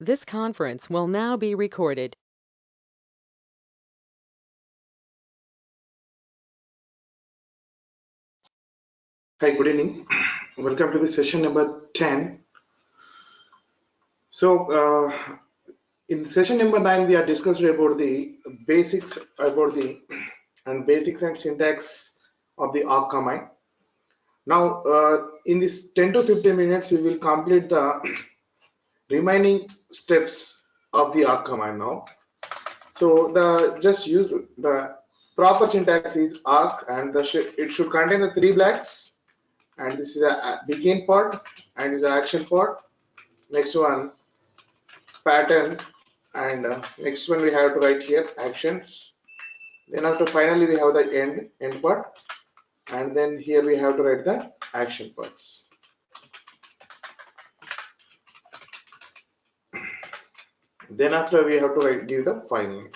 This conference will now be recorded. Hi, good evening. Welcome to the session number 10. In session number 9, we are discussed about the basics about the basics and syntax of the awk command. Now, in this 10 to 15 minutes, we will complete the remaining steps of the awk command now. So, the just use the proper syntax is awk, and it should contain the three blocks, and this is a begin part and is the action part. Next one pattern, and next one we have to write here actions. Then after finally we have the end part, and then here we have to write the action parts. Then after we have to give the final.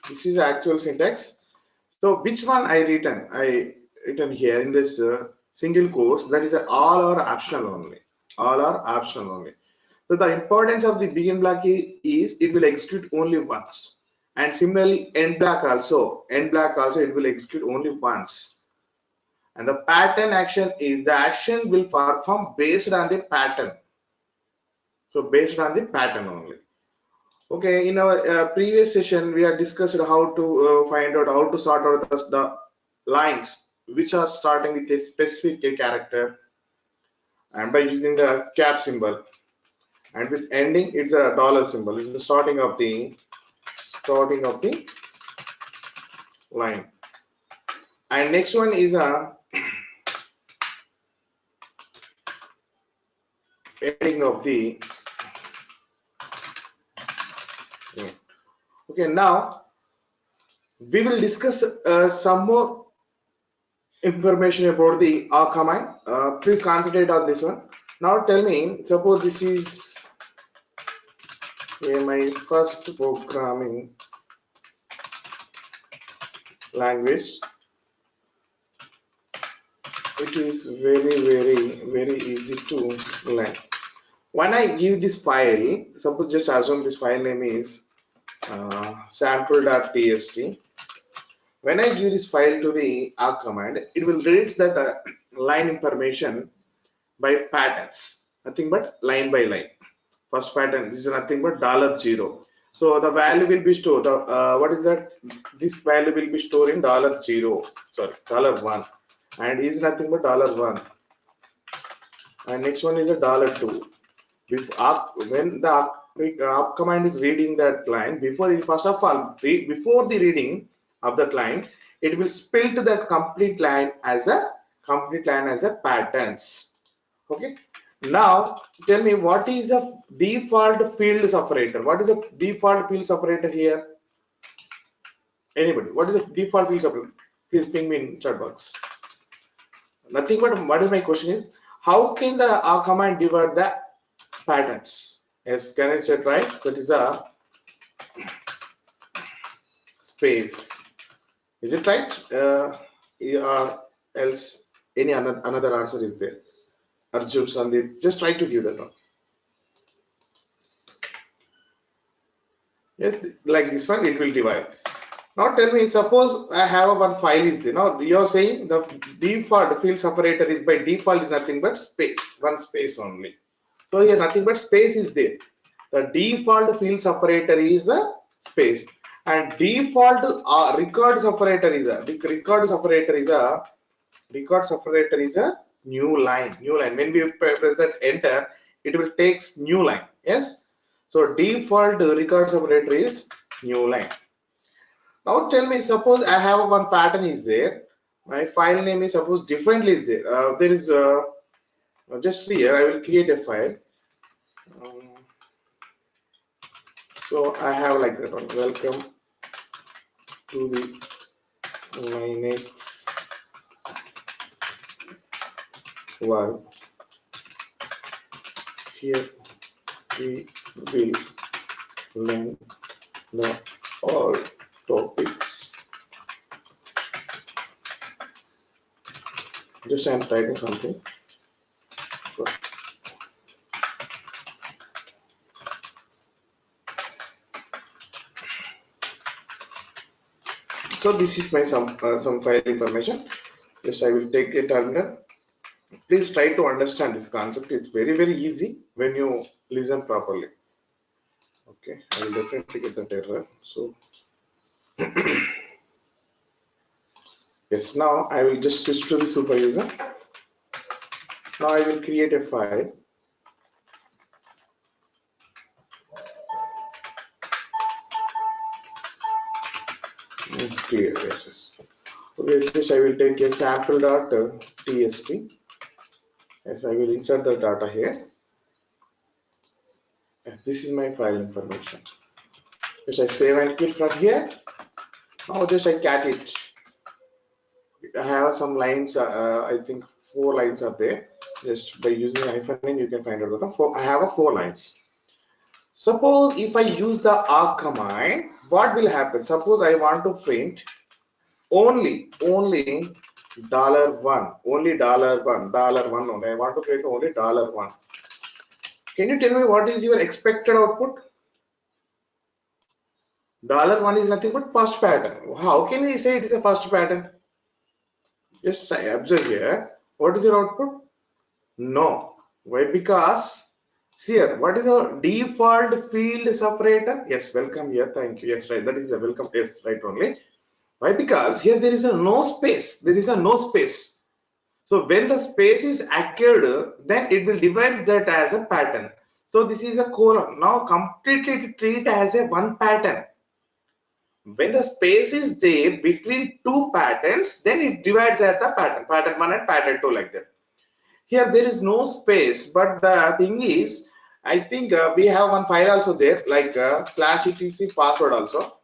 This is the actual syntax. So which one I written here in this single course, that is all are optional only. All are optional only. So the importance of the begin block is it will execute only once, and similarly end block also it will execute only once. And the pattern action is the action will perform based on the pattern. So based on the pattern only. Okay, in our previous session we have discussed how to find out how to sort out the lines which are starting with a specific character, and by using the cap symbol, and with ending it's a dollar symbol. It's the starting of the line. And next one is a ending of the line. Okay, now we will discuss some more information about the awk command. Please concentrate on this one. Now tell me, suppose this is my first programming language. It is very easy to learn. When I give this file, suppose just assume this file name is sample.txt. When I give this file to the awk command, it will read that line information by patterns, nothing but line by line. First pattern is nothing but $0. So the value will be stored. What is that? This value will be stored in $0, sorry, $1, and is nothing but $1. And next one is a $2. When the awk command is reading that line, first of all, before the reading of that line, it will split that complete line as a patterns. Okay. Now tell me, what is a default field separator? What is a default field separator here? Anybody? What is a default field separator? Please ping me in chat box. Nothing but what is my question is, how can the command divide the patterns? Yes, can I say it right? That is a space. Is it right? Or else any another answer is there? Arjun, Sandeep, just try to give that one. Yes, like this one, it will divide. Now tell me, suppose I have one file is there. Now you are saying the default field separator is by default is nothing but space, one space only. So here nothing but space is there. The default field separator is the space, and default record separator is a new line. When we press that enter, it will take new line. Yes. So default record separator is new line. Now tell me, suppose I have one pattern is there. My file name is suppose differently is there. There is just here I will create a file. So I have like that one. Welcome to the Linux world. Here we will learn the all topics. Just I am typing something. So this is my some file information. Just I will take it under. Please try to understand this concept. It's very easy when you listen properly. Okay, I will definitely get that error. So yes, now I will just switch to the super user. Now I will create a file. Clear, yes. With this, I will take a sample.txt. Yes, I will insert the data here. This is my file information. Just I save and quit from here. Now just I cat it. I have some lines. I think 4 lines are there. Just by using hyphen in, you can find out. I have a 4 lines. Suppose if I use the arc command, what will happen? Suppose I want to print only $1, only $1 only. I want to print only $1. Can you tell me what is your expected output? $1 is nothing but first pattern. How can we say it is a first pattern? Just observe here. What is your output? No. Why? Because see here, what is our default field separator? Yes, welcome here. Thank you. Yes, right. That is a welcome. Yes, right only. Why? Because here there is a no space. There is a no space. So when the space is occurred, then it will divide that as a pattern. So this is a colon. Now completely treat as a one pattern. When the space is there between two patterns, then it divides at the pattern 1 and pattern 2 like that. Here there is no space, but the thing is, I think we have one file also there, like /etc password also.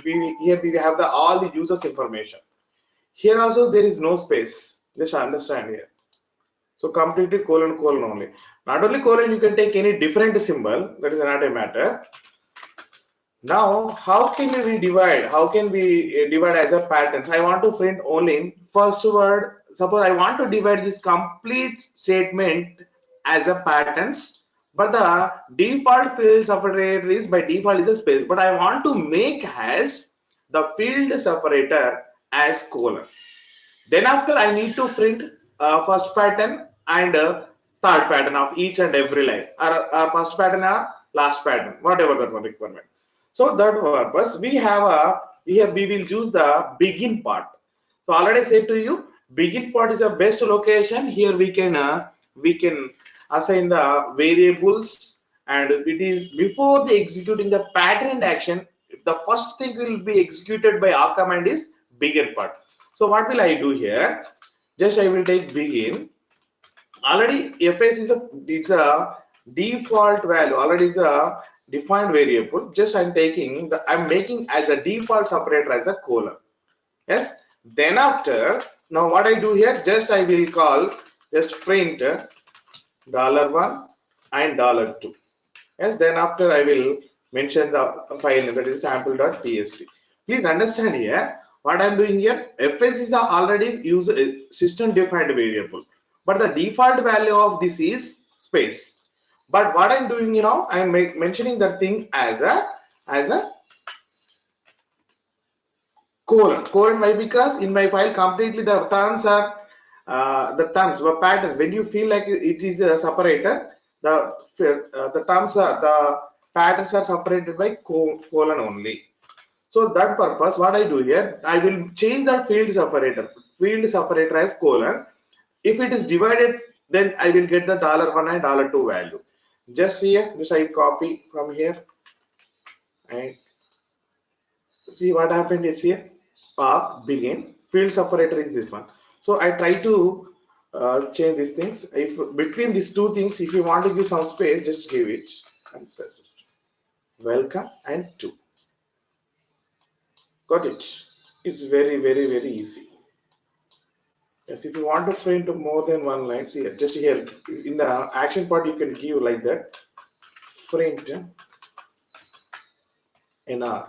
Here we have the all the users information. Here also there is no space. Just understand here. So completely colon only. Not only colon, you can take any different symbol. That is not a matter. Now, how can we divide? How can we divide as a patterns? I want to print only first word. Suppose I want to divide this complete statement as a patterns, but the default field separator is by default is a space. But I want to make as the field separator as colon. Then after I need to print first pattern and third pattern of each and every line. Our first pattern or last pattern, whatever that one requirement. So that purpose we will use the begin part. So already said to you, begin part is the best location. Here we can assign the variables, and it is before the executing the pattern action. The first thing will be executed by our command is begin part. So what will I do here? Just I will take begin. Already fs is a default value. Already is a defined variable. Just I'm making as a default separator as a colon. Yes. Then after, now what I do here? Just I will call just print $1 and $2. Yes. Then after I will mention the file name, that is sample.txt. Please understand here what I'm doing here. Fs is already system defined variable, but the default value of this is space. But what I'm doing, I'm mentioning that thing as a colon. Why? Because in my file completely the terms are the terms or pattern. When you feel like it is a separator, the terms are the patterns are separated by colon only. So that purpose, what I do here, I will change the field separator as colon. If it is divided, then I will get the $1 and $2 value. Just here, just I copy from here and see what happened is here. Begin field separator is this one. So I try to change these things. If between these two things, if you want to give some space, just give it and press it. Welcome and two. Got it. It's very easy. Yes, if you want to print more than one line, see just here in the action part, you can give like that. Print NR.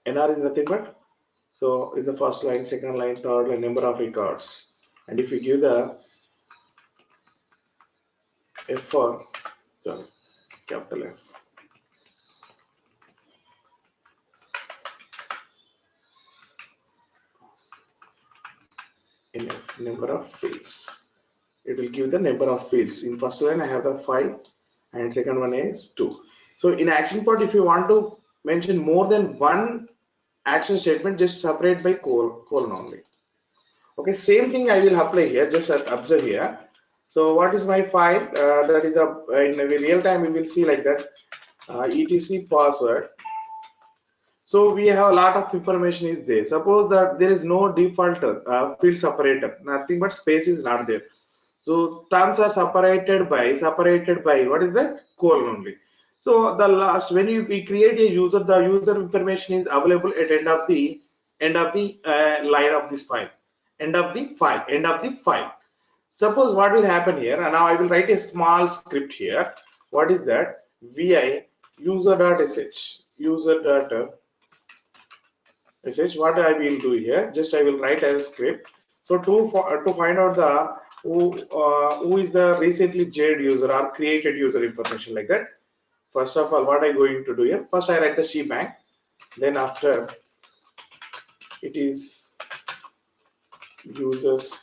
NR is nothing but, so in the first line, second line, third line, number of records. And if you give the F for, sorry, capital F. in a number of fields. It will give the number of fields. In first line I have the 5 and second one is 2. So in action part, if you want to mention more than one action statement, just separate by colon only. Okay, same thing I will apply here. Just observe here. So what is my file? That is in real time we will see like that. Etc password. So we have a lot of information is there. Suppose that there is no default field separator, nothing but space is not there. So terms are separated by what is that? Colon only. So the last when we create a user, the user information is available at end of the line of this file, end of the file. Suppose what will happen here, and now I will write a small script here. What is that? Vi user.sh what I will do here, just I will write as a script. So to find out the who is the recently jailed user or created user information like that. First of all, what I going to do here? First I write the shebang. Then after it is users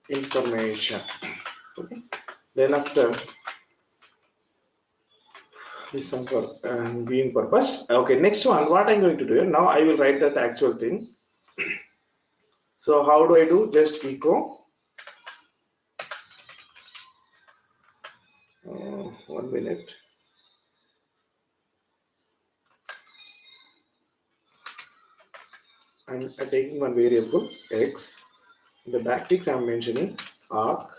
information. Okay. Then after this one for viewing purpose. Okay. Next one, what I'm going to do here? Now I will write that actual thing. So how do I do? Just echo. 1 minute. I'm taking one variable x. In the backticks I'm mentioning arc,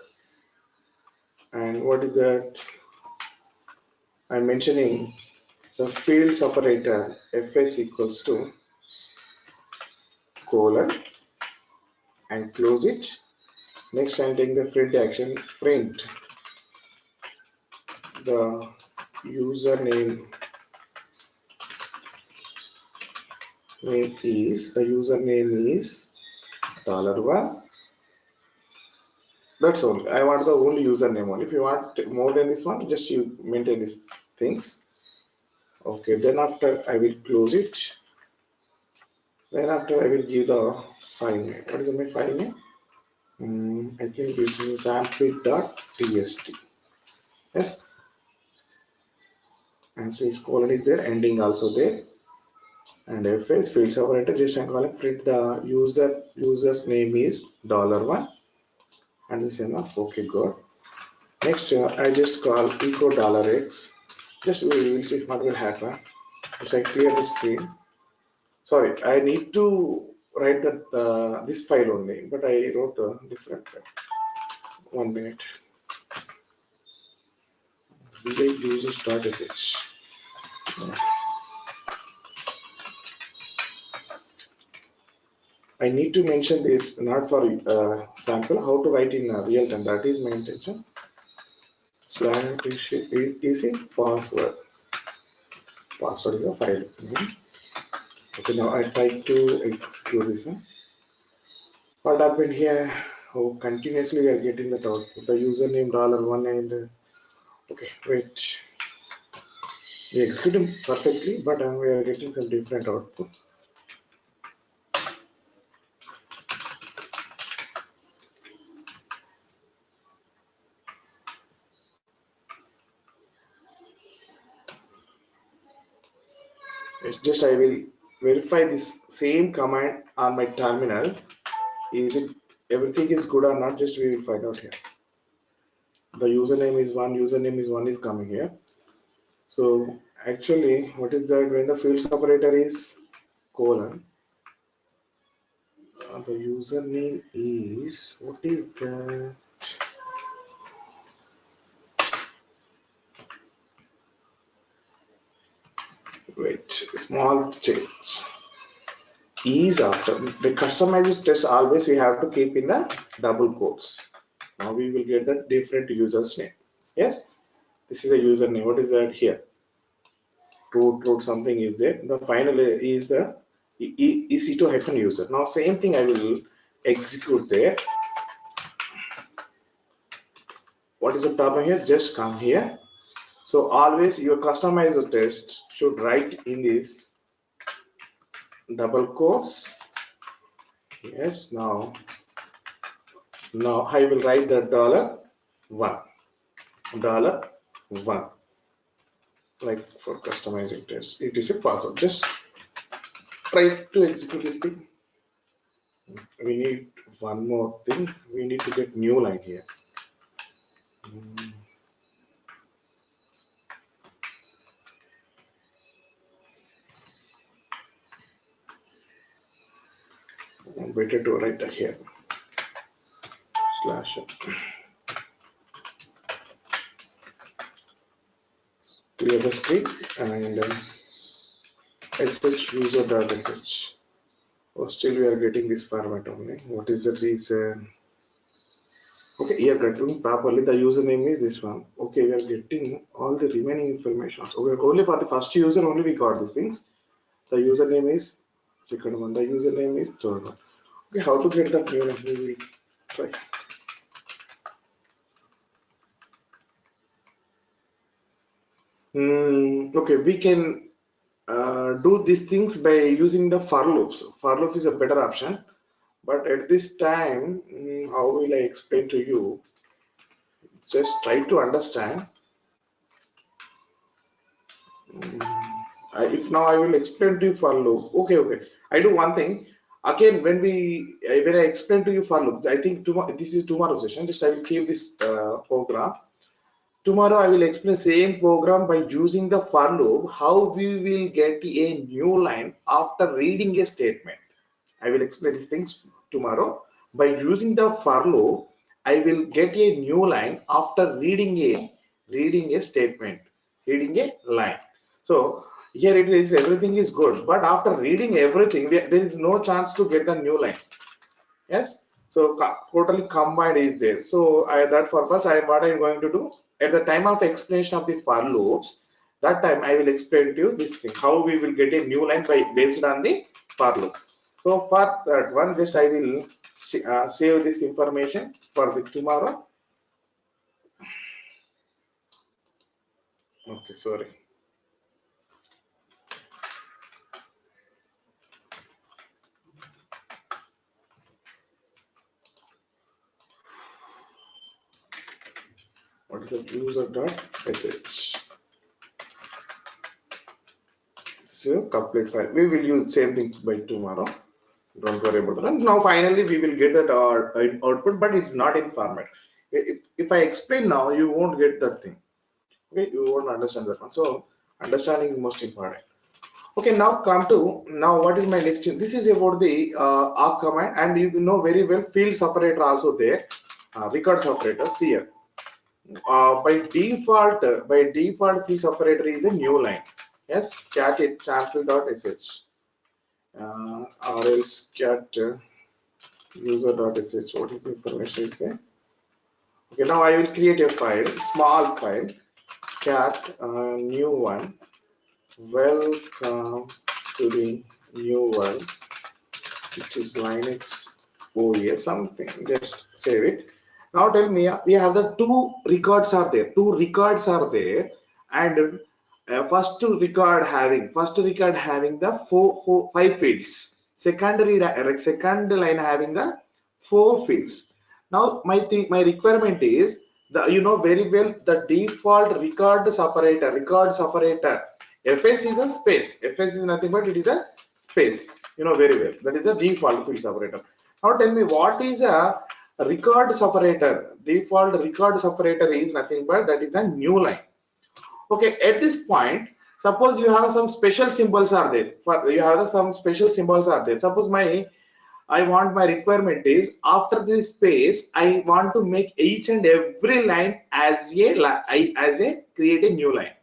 and what is that? I'm mentioning the field separator fs equals to colon and close it. Next I'm taking the print action, print the username is $1. That's all. I want the only username one. If you want more than this one, just you maintain these things. Okay, then after I will close it. Then after I will give the file name. What is my file name? I think this is sample.txt. Yes. And since colon is there, ending also there. And fs field separator, just I'm calling print the user's name is $1 and this is enough. Okay, good. Next I just call echo $x. Just we will see what will happen. As I clear the screen. Sorry, I need to write that this file only, but I wrote a different file. 1 minute. Vi users.sh. I need to mention this not for sample, how to write in real time. That is my intention. Slash is a password. Password is a file name. Okay, now I try to execute this one. What happened here? Oh, continuously we are getting that output. The username $1 and okay, wait. We execute perfectly, but we are getting some different output. It's just I will verify this same command on my terminal. Is it everything is good or not? Just we will find out here. The username is one is coming here. So actually, what is that? When the field separator is colon, the username is what is that? Wait, small change. Is after the customized test always we have to keep in the double quotes. Now we will get the different user's name. Yes, this is a username. What is that here? Root something is there. The final is the EC2 hyphen user. Now same thing I will execute there. What is the problem here? Just come here. So always your customizer test should write in this double quotes Yes, now I will write the $1 like for customizing test. It is a password. Just try to execute this thing. We need one more thing. We need to get new line here. Better to write here slash clear the screen and sh user.sh. Oh, still we are getting this format only. What is the reason? Okay, here getting properly the username is this one. Okay, we are getting all the remaining information. Okay, only for the first user only we got these things. The username is second one. The username is third one. Okay, how to get the new name? We will try. Okay, we can do these things by using the for loops. For loops is a better option, but at this time, how will I explain to you? Just try to understand. If now I will explain to you for loop. Okay. I do one thing. Again, when I explain to you for loop, I think tomorrow this is tomorrow session. Just I will keep this program. Tomorrow I will explain same program by using the for loop, how we will get a new line after reading a statement. I will explain these things tomorrow. By using the for loop, I will get a new line after reading a statement, reading a line. So here it is, everything is good, but after reading everything, there is no chance to get the new line. Yes, so totally combined is there. So that purpose, what I'm going to do at the time of explanation of the for loops, that time I will explain to you this thing, how we will get a new line by based on the for loop. So for that one, just I will save this information for the tomorrow. Okay, sorry. What is the user.sh? So complete file. We will use same thing by tomorrow. Don't worry about that. Now finally we will get that output, but it's not in format. If I explain now, you won't get that thing. Okay, you won't understand that one. So understanding is most important. Okay, now come to now what is my next thing? This is about the arc command, and you know very well field separator also there, record separators here. By default field separator is a new line. Yes, cat it sample.sh or else cat user.sh. What is the information is there? Okay, now I will create a file, small file, cat new one. Welcome to the new one, which is Linux OS something. Just save it. Now tell me, we have the two records are there. Two records are there, and first record having the five fields. Second line having the four fields. Now my requirement is the very well the default record separator. Fs is a space. Fs is nothing but it is a space. You know very well. That is a default field separator. Now tell me what is a record separator? Default record separator is nothing but that is a new line. Okay, at this point, suppose you have some special symbols are there. Some special symbols are there. Suppose I want my requirement is after this space, I want to make each and every line as a create a new line.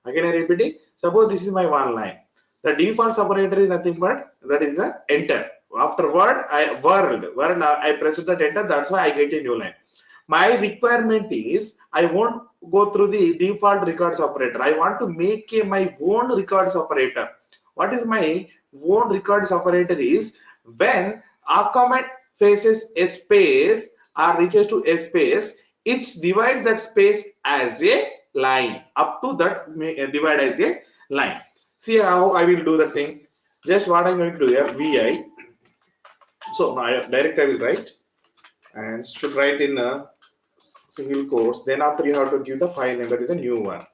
Again, I repeat it. Suppose this is my one line. The default separator is nothing but that is a enter. After word I press that enter. That's why I get a new line. My requirement is I won't go through the default records operator. I want to make my own records operator. What is my own records operator is when a comment faces a space or reaches to a space, it divides that space as a line. Up to that divide as a line. See how I will do the thing. Just what I'm going to do here, vi So now direct I will write and should write in a single quotes. Then after you have to give the file name, that is a new one.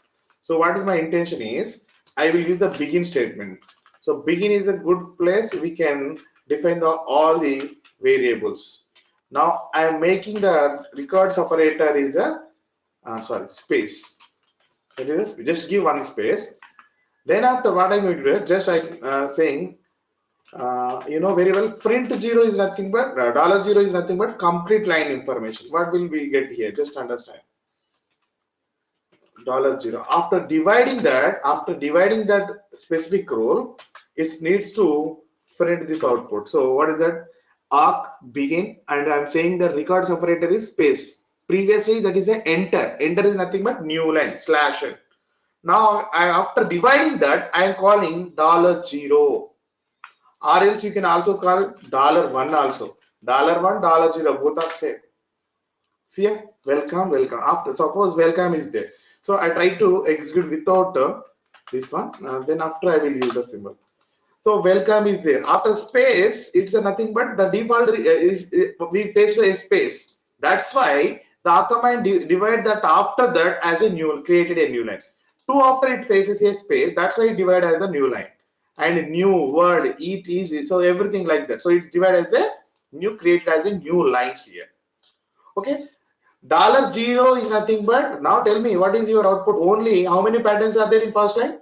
So what is my intention is I will use the begin statement. So begin is a good place we can define all the variables. Now I am making the record separator is a sorry space. It is just give one space. Then after what I'm going to do, just I saying you know very well, print zero is nothing but dollar zero is nothing but complete line information. What will we get here? Just understand. Dollar zero. After dividing that specific role, it needs to print this output. So what is that? Arc begin, and I'm saying the record separator is space. Previously, that is a enter. Enter is nothing but new line slash. Now, after dividing that, I am calling dollar zero, or else you can also call dollar one also. Dollar one, dollar zero, both are same. See here, welcome, welcome. After suppose welcome is there, so I try to execute without this one. Then after I will use the symbol. So welcome is there. After space, it's a nothing but the default is we face a space. That's why the command divide that after that as a new created a new line. Two after it faces a space. That's why it divide as a new line. And new word it is so everything like that. So it's divided as a new created as a new lines here. Okay. Dollar zero is nothing but now tell me what is your output only how many patterns are there in first line?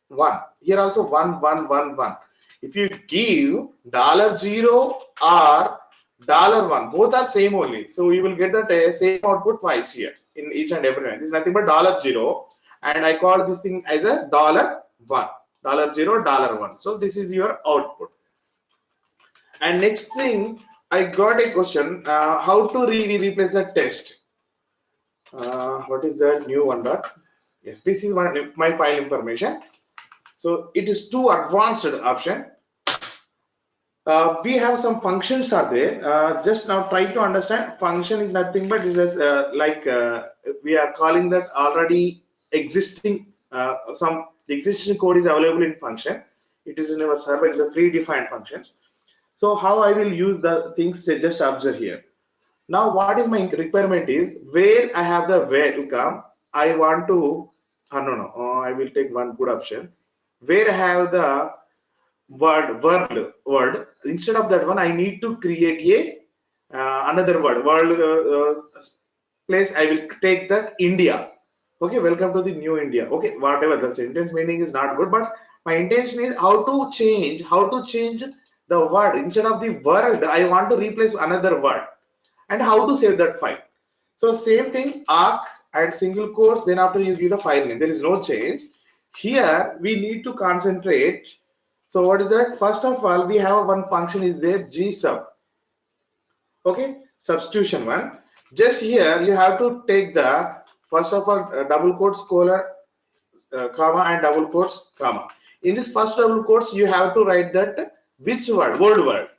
One. Here also one, one, one, one. If you give dollar zero or dollar one, both are same only. So you will get the same output twice here in each and every line. This is nothing but dollar zero, and I call this thing as a dollar one. Dollar zero, dollar one. So this is your output. And next thing, I got a question: how to replace the test? What is the new one dot? Yes, this is my file information. So it is too advanced option. We have some functions are there. Just now try to understand. Function is nothing but is like we are calling that already existing. Some existing code is available in function. It is in our server. It's a predefined functions. So how I will use the things? Just observe here. Now what is my requirement is where I have the welcome. I want to. I will take one good option. Where I have the word instead of that one I need to create a another world place. I will take that India. Okay, welcome to the new India. Okay, whatever the sentence meaning is not good, but my intention is how to change the word instead of the world I want to replace another word, and how to save that file. So same thing, arc and single quotes, then after you give the file name, there is no change. Here we need to concentrate. So what is that? First of all, we have one function is there, G sub. Okay, substitution one. Just here you have to take the first of all double quotes colon comma and double quotes comma. In this first double quotes you have to write that which word, old word.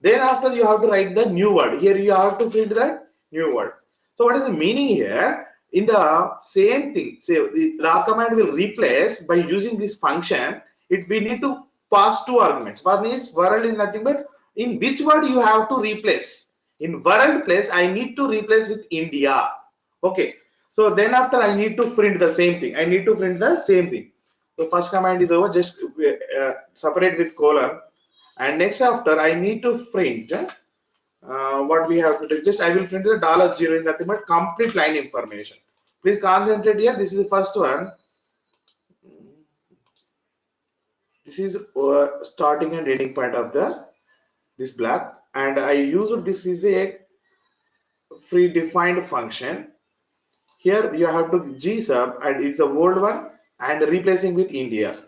Then after you have to write the new word. Here you have to print that new word. So what is the meaning here? In the same thing, say the command will replace by using this function. We need to pass two arguments. One is world is nothing but in which word you have to replace. In world place, I need to replace with India. Okay. So then after I need to print the same thing. I need to print the same thing. So first command is over. Just separate with colon. And next after I need to print what we have to do. Just I will print the dollar zero is nothing but complete line information. Please concentrate here. This is the first one. This is starting and ending point of the this block, and I used this is a predefined function. Here you have to G sub and it's a old one and replacing with India.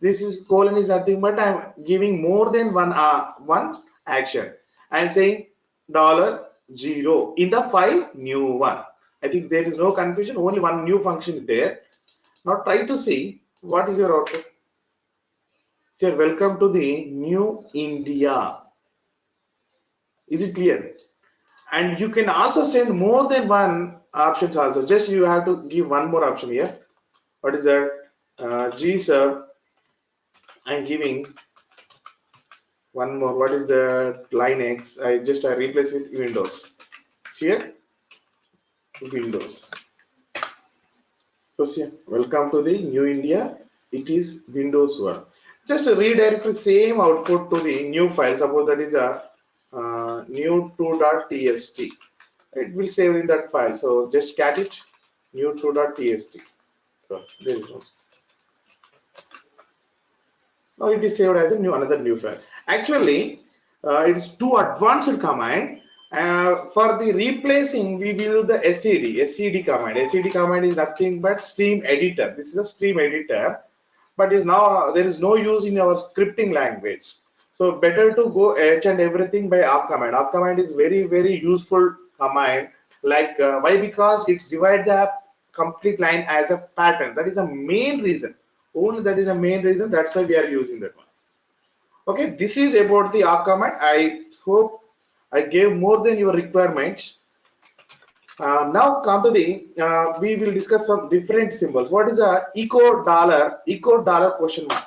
This is colon is nothing but I'm giving more than one action. I'm saying dollar zero in the file new one. I think there is no confusion. Only one new function is there. Now try to see what is your output. Sir, welcome to the new India. Is it clear? And you can also send more than one options also. Just you have to give one more option here. What is that? G sub. I'm giving One more. What is the line X? I replace with Windows. Here, Windows. So see, welcome to the new India. It is Windows 1. Just redirect the same output to the new file. Suppose that is a new2.txt. It will save in that file. So just cat it new2.txt. So there it goes. Now it is saved as a another new file. Actually, it's too advanced command. For the replacing, we will use the SCD command. SCD command is nothing but stream editor. This is a stream editor, but is now there is no use in our scripting language. So better to go each and everything by awk command. Awk command is very useful command. Like why? Because it's divide the complete line as a pattern. That is the main reason. Only that is the main reason. That's why we are using that one. Okay, this is about the awk command. I hope I gave more than your requirements. Now come to the we will discuss some different symbols. What is a echo dollar question mark?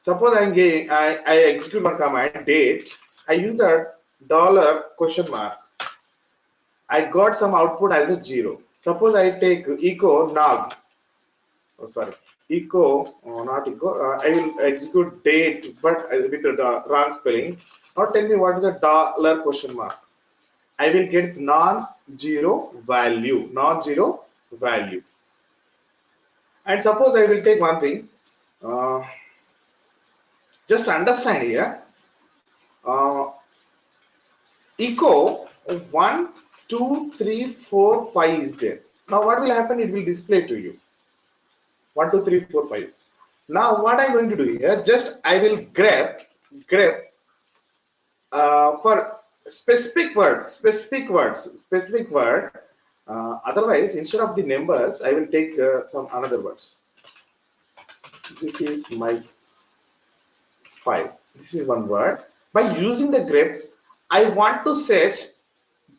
Suppose I execute one command date. I use the dollar question mark. I got some output as a 0. Suppose I take echo nog. Oh, sorry, echo, not echo. I will execute date, but with the wrong spelling. Now tell me what is a dollar question mark. I will get non-zero value, non-zero value. And suppose I will take one thing. Uh, just understand here. Uh, echo 1, 2, 3, 4, 5 is there. Now what will happen? It will display to you 1, 2, 3, 4, 5. Now what I'm going to do here, just I will grab for specific word. Otherwise, instead of the numbers, I will take some another words. This is my file. This is one word. By using the grep, I want to search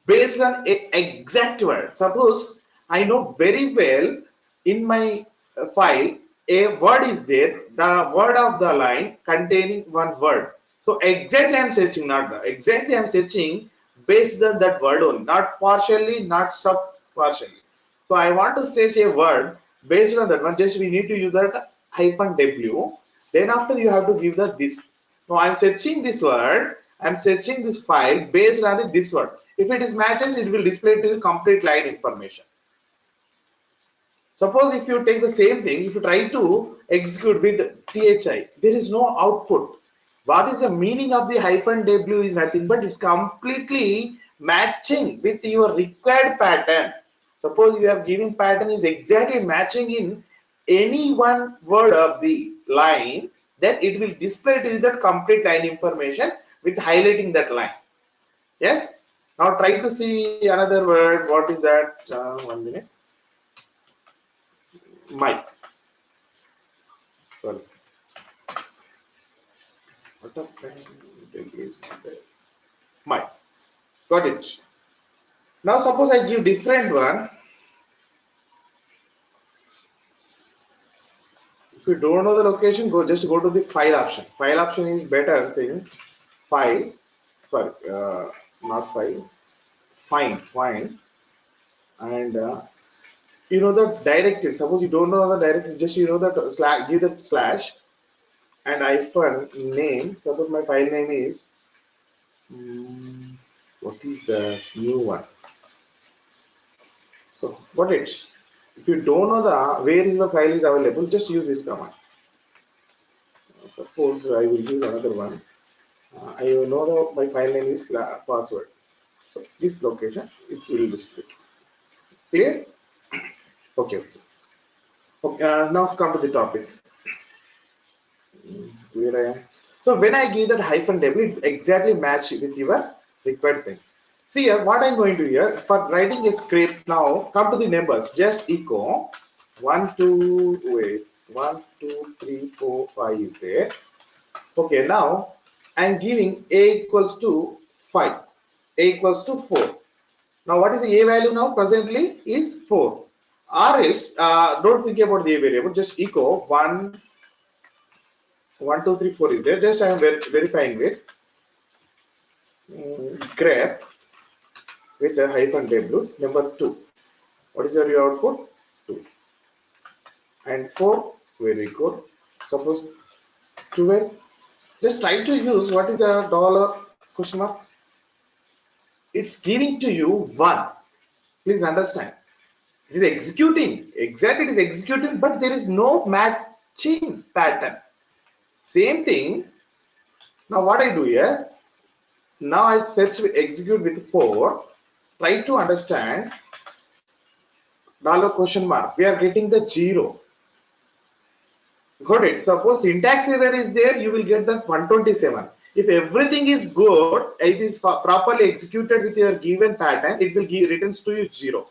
based on a exact word. Suppose I know very well in my file a word is there, the word of the line containing one word. So exactly I'm searching, not the exactly I'm searching based on that word only, not partially, not sub partially. So I want to search a word based on that one. Just we need to use that hyphen W. Then after you have to give the this. Now I'm searching this word. I'm searching this file based on this word. If it is matches, it will display to the complete line information. Suppose if you take the same thing, if you try to execute with thi, there is no output. What is the meaning of the hyphen w is nothing but it's completely matching with your required pattern. Suppose you have given pattern is exactly matching in any one word of the line, then it will display to you that complete line information with highlighting that line. Yes. Now try to see another word. What is that? 1 minute. Mic. Sorry. What of mic. Got it. Now suppose I give different one. If you don't know the location, just go to the file option. File option is better thing. File. Sorry, not file. Find, and you know the directory. Suppose you don't know the directory, just you know that slash. Give the slash and hyphen name. Suppose my file name is what is the new one? So what it's if you don't know the where is the file is available, just use this command. Suppose I will use another one. I know my file name is password. So this location it will display. Clear? Okay. Okay. Now come to the topic. Where I am. So when I give that hyphen w, it exactly match with your required thing. See here, what I'm going to do here for writing a script now. Come to the numbers. Just echo 1, 2, wait, 1, 2, 3, 4, 5 is there. Okay, now I'm giving a equals to 5, a equals to 4. Now what is the a value now? Presently is 4. Or else, don't think about the a variable. Just echo 1, 1, 2, 3, 4 is there. Just I am verifying with grep with a hyphen w number 2. What is your output? 2 and 4. Very good. Suppose 12. Just try to use what is the dollar question mark. It's giving to you 1. Please understand. It is executing. Exactly, it is executing, but there is no matching pattern. Same thing. Now what I do here? Now I search with execute with 4. Try to understand dollar question mark. We are getting the 0. Got it. Suppose syntax error is there, you will get the 127. If everything is good, it is properly executed with your given pattern, it will give returns to you 0.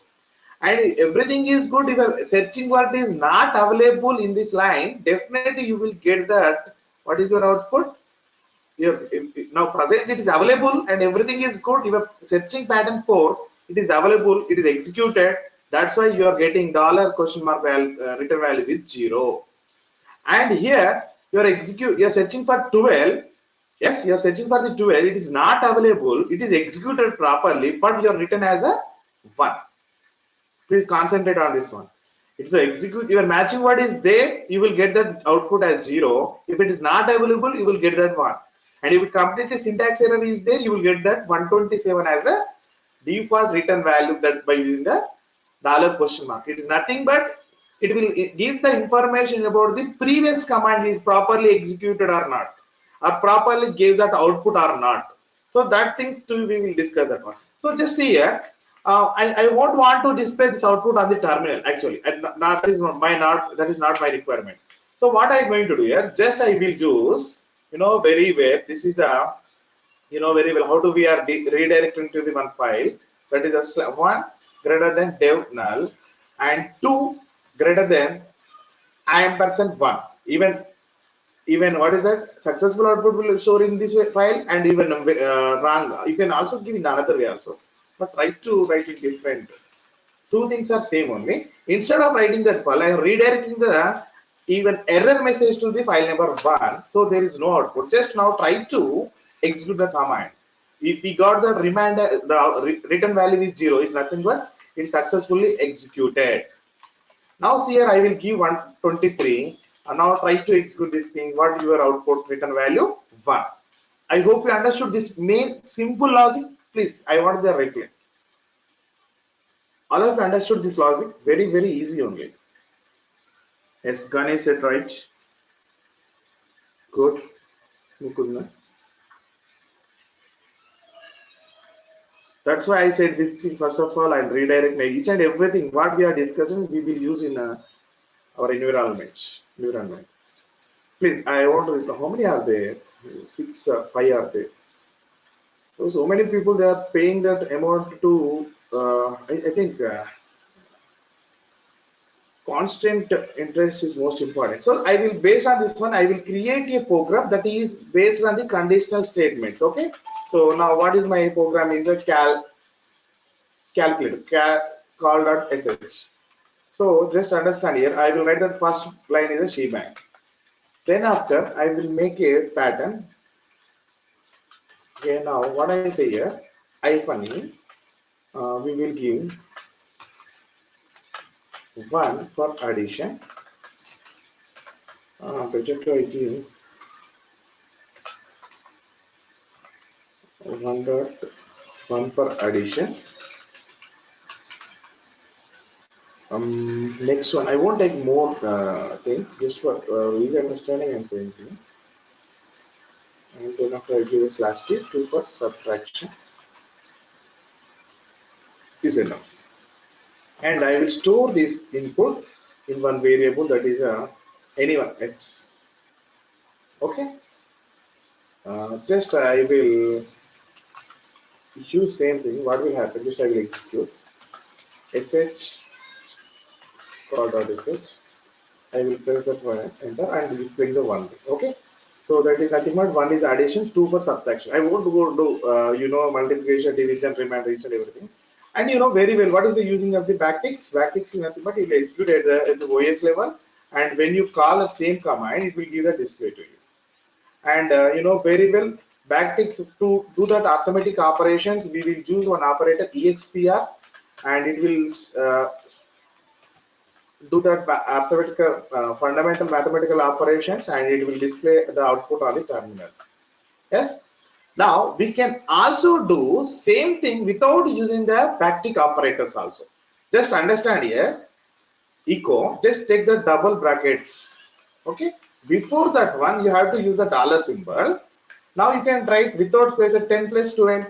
And if everything is good, if a searching word is not available in this line, definitely you will get that. What is your output? Now present it is available and everything is good. You have searching pattern 4, it is available, it is executed. That's why you are getting dollar question mark value, return value with 0. And here you're searching for 12. Yes, you're searching for the 12. It is not available. It is executed properly, but you're written as a 1. Please concentrate on this one. It's a execute. Your matching word is there. You will get that output as 0. If it is not available, you will get that 1. And if completely syntax error is there, you will get that 127 as a default return value that by using the dollar question mark. It is nothing but it will give the information about the previous command is properly executed or not, or properly gave that output or not. So that things too we will discuss that one. So just see here, I won't want to display this output on the terminal actually, and that is not my requirement. So what I'm going to do here, just I will use, very well. This is a, very well how to we are redirecting to the one file, that is a 1 greater than dev null and 2 greater than ampersand 1. Even what is that, successful output will show in this file, and even wrong you can also give in another way also, but try to write it different. Two things are same only. Instead of writing that file, I am redirecting the even error message to the file number 1, so there is no output. Just now try to execute the command. If we got the reminder, the return value is 0, it's nothing but it's successfully executed. Now here I will give 123, and now try to execute this thing. What your output return value? 1. I hope you understood this main simple logic. Please, I want the reply. All of you understood this logic? Very, very easy only. Yes, Ganesh said right. Good. Mukunda. That's why I said this thing. First of all, I'll redirect each and everything what we are discussing. We will use in our environment. Please, I want to. How many are there? 6, 5 are there. So many people they are paying that amount to. I think constant interest is most important. So I will, based on this one, I will create a program that is based on the conditional statements. Okay. So now what is my program is a calculator call.sh. So just understand here, I will write that first line is a shebang. Then after I will make a pattern. Okay, now what I say here, hyphen e, we will give 1 for addition. Better to give 1.1 for addition. Next one, I won't take more things, just for easy understanding I'm saying to you. And then after I give a slash t, 2 for subtraction is enough. And I will store this input in one variable, that is anyone x. Okay. Just I will use same thing. What will happen? Just I will execute sh call.sh. I will press that one, enter, and this brings the 1. Okay. So that is nothing but 1 is addition, 2 for subtraction. I won't go do multiplication, division, remainder, and everything. And you know very well what is the using of the backticks. Backticks is nothing but it will execute at the OS level, and when you call the same command, it will give the display to you. And you know very well, backticks to do that arithmetic operations, we will use one operator expr, and it will do that arithmetical fundamental mathematical operations, and it will display the output on the terminal. Yes. Now we can also do same thing without using the backtick operators also. Just understand here, echo, just take the double brackets. Okay. Before that one, you have to use the dollar symbol. Now you can write without space at 10 plus 12.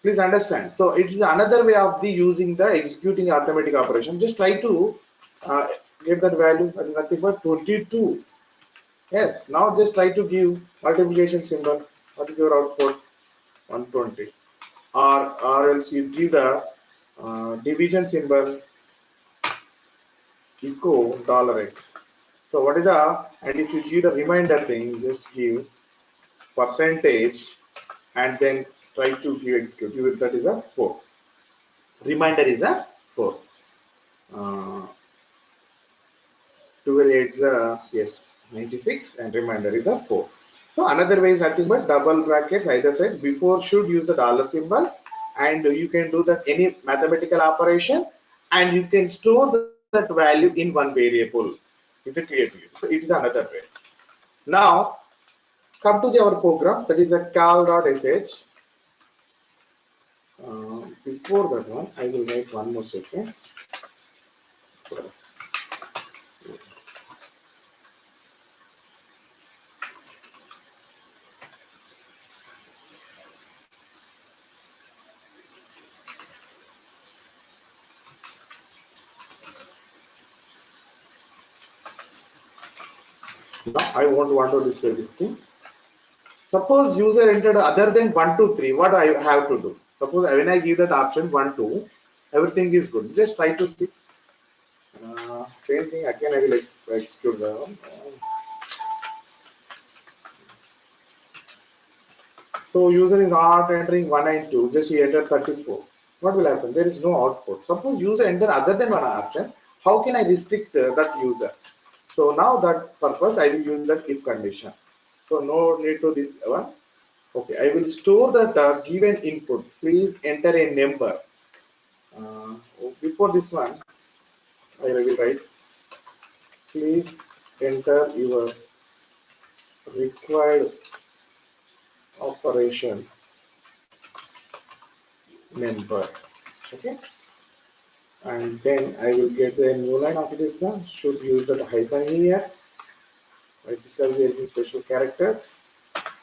Please understand. So it is another way of the using the executing arithmetic operation. Just try to uh, get that value, that is nothing but 22. Yes. Now just try to give multiplication symbol. What is your output? 120. Or else you give the division symbol, echo $x. So what is the, and if you give the remainder thing, just give percentage and then try to give execute. That is a 4. Remainder is a 4. 12 8 is a, yes, 96, and remainder is a 4. So another way is nothing but double brackets either sides. Before should use the dollar symbol, and you can do that any mathematical operation, and you can store that value in one variable. Is it clear to you? So it is another way. Now come to our program, that is a cal.sh. Before that one, I will write one more second. Now I won't want to display this thing. Suppose user entered other than 1 2 3, what I have to do? Suppose when I give that option 1 2, everything is good. Just try to see. Same thing again. I will execute the. So user is not entering 1 and 2. Just he entered 34. What will happen? There is no output. Suppose user enter other than one option. How can I restrict that user? So now that purpose I will use that if condition. So no need to this one. Okay, I will store that given input. Please enter a number. Uh, Before this one, I will write. Please enter your required operation number. Okay, and then I will get the new line of this one. Should use the hyphen here. Right, because we are using special characters.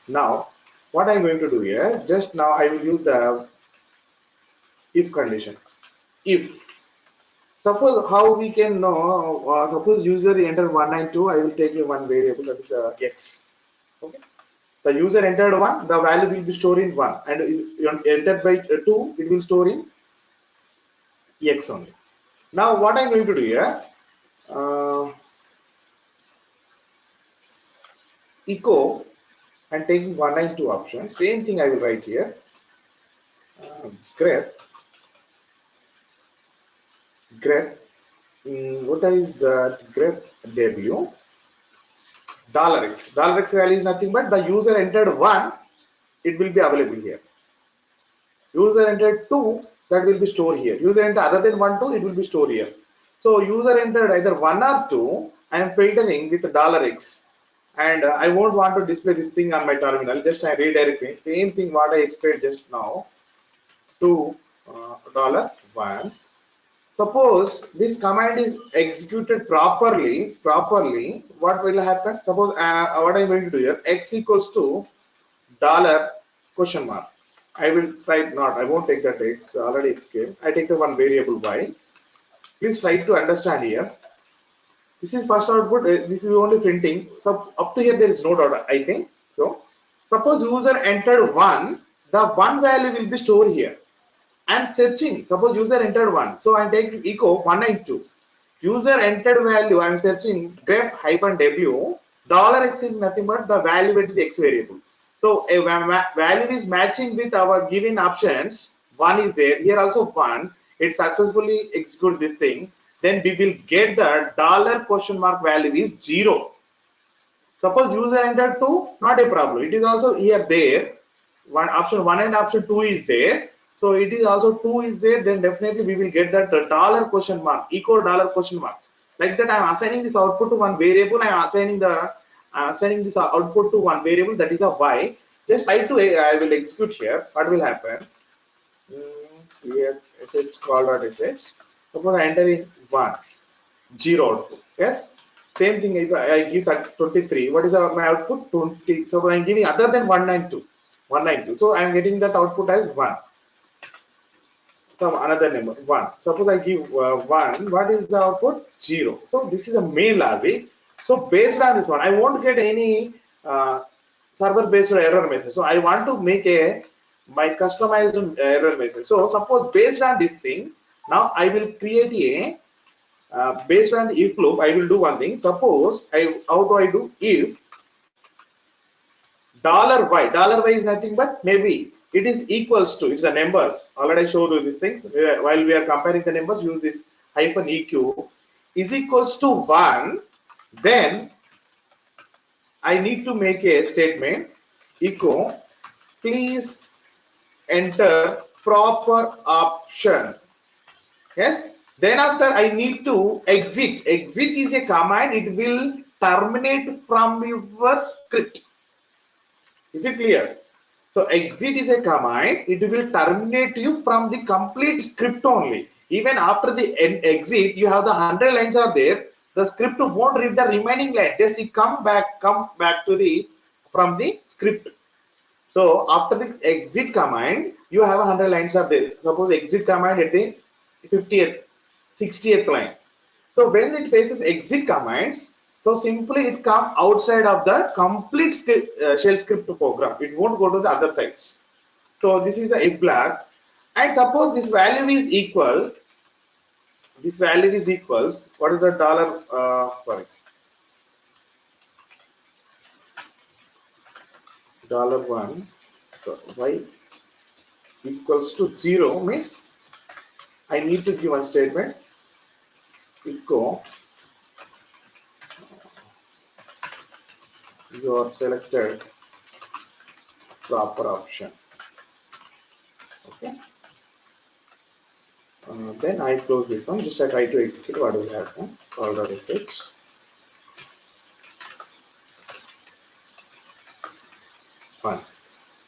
Now, what I'm going to do here, just now I will use the if condition. If suppose how we can know, suppose user enter 1 and 2, I will take a one variable, that is x. Okay. The user entered 1, the value will be stored in 1, and entered by 2, it will store in x only. Now what I'm going to do here, echo and taking 1 and 2 options, same thing I will write here. Grep, what is the grep w $x. $x value is nothing but the user entered 1, it will be available here. User entered 2, that will be stored here. User entered other than 1 2, it will be stored here. So user entered either 1 or 2, I am filtering with $x, and I won't want to display this thing on my terminal. Just I redirect it. Same thing what I explained just now to $1. Suppose this command is executed properly, what will happen? Suppose what I'm going to do here, x equals to dollar question mark. I will try not, I won't take that x, already x came. I take the one variable y. Please try to understand here. This is first output, this is only printing. So up to here there is no dot, I think. So suppose user entered 1, the 1 value will be stored here. I'm searching. Suppose user entered 1. So I'm taking echo 1 and 2. User entered value. I'm searching grep hyphen w. $x is nothing but the value with the x variable. So a value is matching with our given options. 1 is there. Here also 1. It successfully execute this thing. Then we will get the dollar question mark value is 0. Suppose user entered 2, not a problem. It is also here there. One option 1 and option 2 is there. So it is also 2 is there. Then definitely we will get that dollar question mark, equal dollar question mark. Like that, I am assigning this output to one variable. I am assigning this output to one variable, that is a y. Just try to I will execute here. What will happen? Here sh call dot sh. Suppose I enter in 1, 0 output. Yes. Same thing if I give that 23. What is my output? 20. So I'm giving other than 192. 192. So I'm getting that output as 1. Some another number 1. Suppose I give 1. What is the output? 0. So this is a main logic. So based on this one, I won't get any server based error message. So I want to make a my customized error message. So suppose based on this thing, now I will create a based on the if loop. I will do one thing. Suppose how do I do? If $y is nothing but maybe it is equals to, it's the numbers. Already I showed you these things. While we are comparing the numbers, use this hyphen eq is equals to 1. Then I need to make a statement echo please enter proper option. Yes. Then after I need to exit. Exit is a command. It will terminate from your script. Is it clear? So exit is a command. It will terminate you from the complete script only. Even after the exit, you have the 100 lines are there. The script won't read the remaining line. Just it come back to the from the script. So after the exit command, you have 100 lines are there. Suppose exit command at the 50th, 60th line. So when it faces exit commands, so simply it come outside of the complete script, shell script program. It won't go to the other sides. So this is the if flag. And suppose this value is equal. This value is equals. What is the dollar? Sorry, $1. So y equals to 0 means I need to give one statement. Echo your selected proper option. Okay. Then I close this one. Just I try to execute what will happen. Call dot sh. 1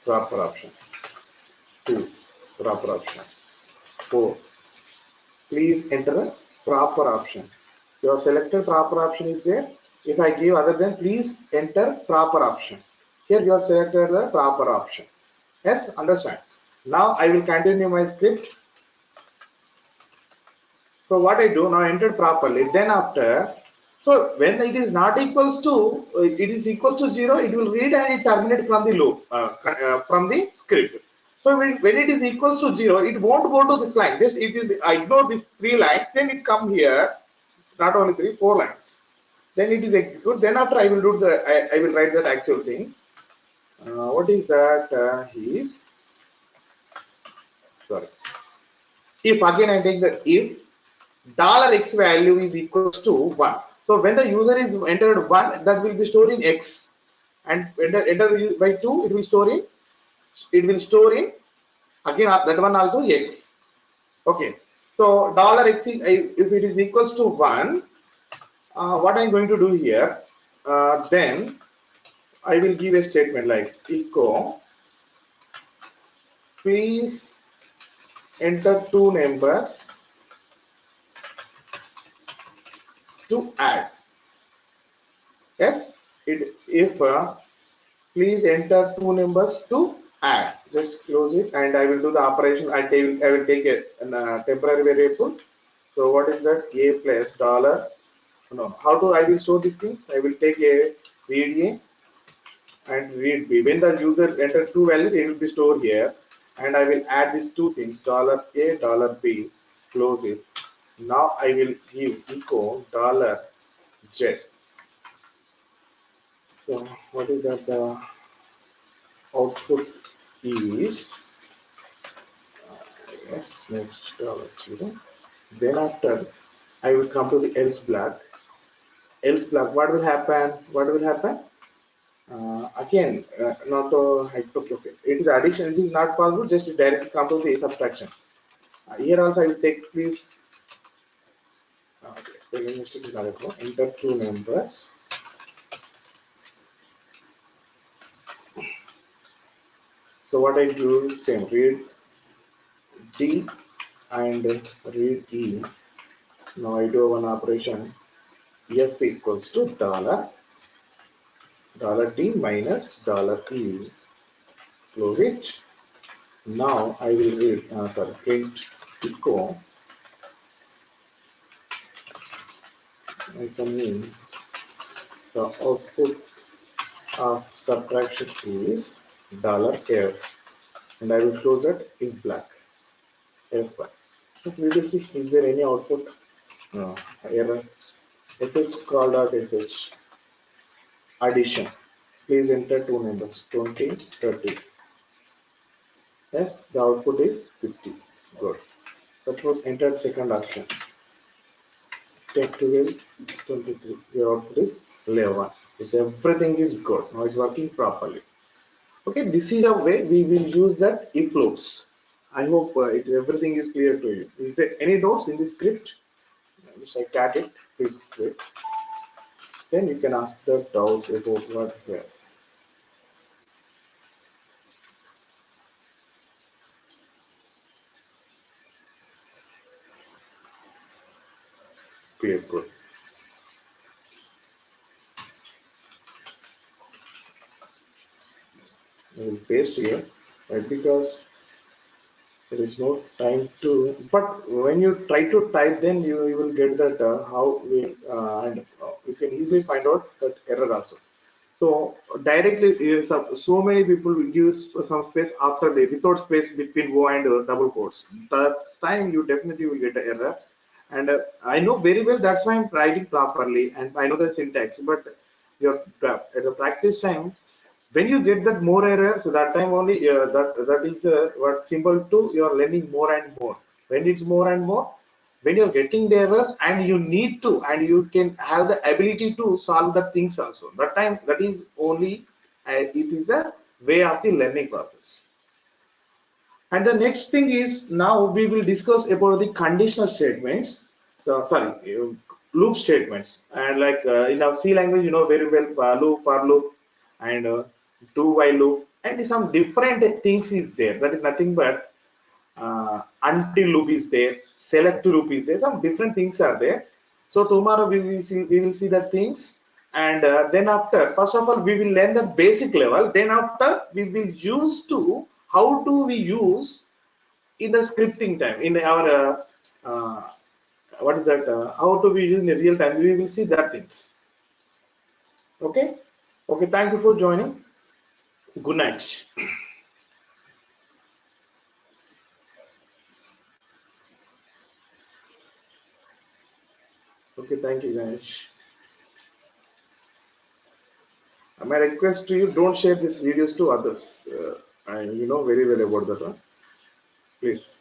proper option. 2 proper option. 4 please enter a proper option. Your selected proper option is there. If I give other than please enter proper option. Here you are selected the proper option. Yes, understand. Now I will continue my script. So what I do now, enter properly. Then after, so when it is not equals to, it is equal to 0, it will read and it terminate from the loop, from the script. So when it is equals to 0, it won't go to this line. Just it is, I ignore this 3 lines, then it come here, not only 3, 4 lines. Then it is execute. Then after I will do the, I will write that actual thing. What is that? Is, sorry. If again I take the if $x value is equals to 1. So when the user is entered 1, that will be stored in x, and enter by 2, it will store in again that one also x. Okay. So $x if it is equals to 1, what I'm going to do here, then I will give a statement like echo please enter two numbers to add. Yes, if please enter two numbers to add. Just close it, and I will do the operation. I will take a temporary variable. So what is that? A plus dollar. No, how do I will store these things? I will take a read A and read B. When the user enter two values, it will be stored here, and I will add these two things: dollar A, dollar B. Close it. Now I will give echo dollar Z. So what is that? The output is yes, next $0. Then after I will come to the else block. Else block. What will happen? What will happen? Again, not okay. It is addition. It is not possible. Just directly come to the subtraction. Here also I will take please. Okay, spelling mistake is not a problem. Enter two numbers. So what I do same read D and read E. Now I do one operation. F equals to dollar D minus dollar E. Close it. Now I will read sorry print echo. I can mean the output of subtraction is $F and I will close it is black F1. So we will see is there any output error sh call dot sh addition. Please enter two numbers 20 30. Yes, the output is 50. Good. Suppose enter second option 10 12 23. Your output is 11. So everything is good. Now it's working properly. Okay, this is a way we will use that if loops. I hope everything is clear to you. Is there any doubts in this script? Which I cat it, please wait. Then you can ask the doubts about what here. Clear, good. I will paste here, right? Because there is no time to. But when you try to type, then you will get that how we and you can easily find out that error also. So directly, so many people will use some space after the without space between O and double quotes. That time you definitely will get an error. And I know very well that's why I'm writing properly and I know the syntax. But your at the practice time, when you get that more errors, that time only that is what symbol to you're learning more and more. When it's more and more, when you're getting the errors and you need to and you can have the ability to solve the things also, that time that is only it is a way of the learning process. And the next thing is now we will discuss about the conditional statements. So sorry, loop statements. And like in our C language, you know very well loop, for loop, and do while loop, and some different things is there. That is nothing but until loop is there, select loop is there. Some different things are there. So tomorrow we will see the things, and then after, first of all, we will learn the basic level. Then after, we will use to how do we use in the scripting time in our what is that? How do we use in the real time? We will see that things. Okay. Okay. Thank you for joining. Good night. Okay. Thank you, guys. My request to you: don't share these videos to others. And you know very well about that one. Please.